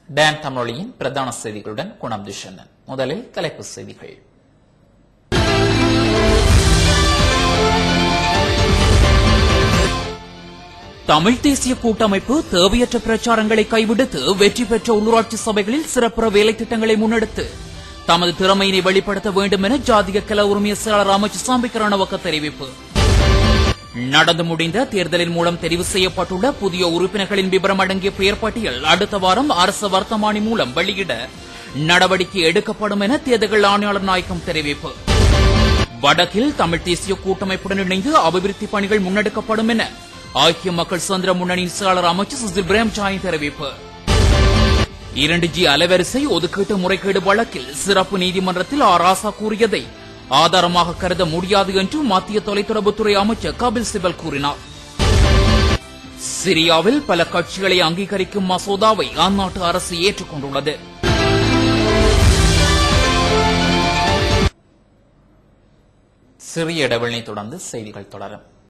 Don தமிழொலியின் பிரதான செய்திகளுடன் குணம் துஷண்ணன். முதலில் தலைப்புச் செய்திகள். தமிழ் தேசிய கூட்டமைப்பு தேவையற்ற பிரச்சாரங்களை கைவிடுத்து வெற்றி பெற்ற உள்ளூராட்சி சபைகளில் சிறப்புற வேலை திட்டங்களை முன்னெடுத்து தமது திறமையினை வெளிப்படுத்த வேண்டும் என ஜாதிக கல உரிமைய செயலாளர் அமைச்சர் சாம்பிக்க ரணவக்க தெரிவிப்பு. நடந்து முடிந்த தேர்தலின் மூலம் தெரிவு செய்யப்பட்டுள்ள புதிய உறுப்பினர்களின் விவரம் அடங்கிய பெயர் பட்டியல் அடுத்த வாரம் அரசு வர்த்தமானி மூலம் வெளியிட நடவடிக்கை எடுக்கப்படும் என தேர்தல் ஆணையாளர் நாயகம் தெரிவிப்பு. வடக்கில் தமிழ் தேசிய கூட்டமைப்புடன் இணைந்து அபிவிருத்தி பணிகள் முன்னெடுக்கப்படும் என ஐக்கிய மக்கள் சுதந்திர முன்னணியின் செயலாளர் அமைச்சர் சுசில் பிரேம்சாய் தெரிவிப்பு. 2G அலைவரிசை ஒதுக்கீட்டு முறைகேடு வழக்கில் சிறப்பு நீதிமன்றத்தில் ராசா கூறியதை ஆதாரமாக கருத முடியாது என்று மத்திய தொலைத்தொடர்புத்துறை அமைச்சர் கபில் சிபல் கூறினார். சிரியாவில் பல கட்சிகளை அங்கீகரிக்கும் மசோதாவை அந்நாட்டு அரசு ஏற்றுக்கொண்டுள்ளது. சிறிய இடைவெளியை தொடர்ந்து செய்திகள் தொடரும்.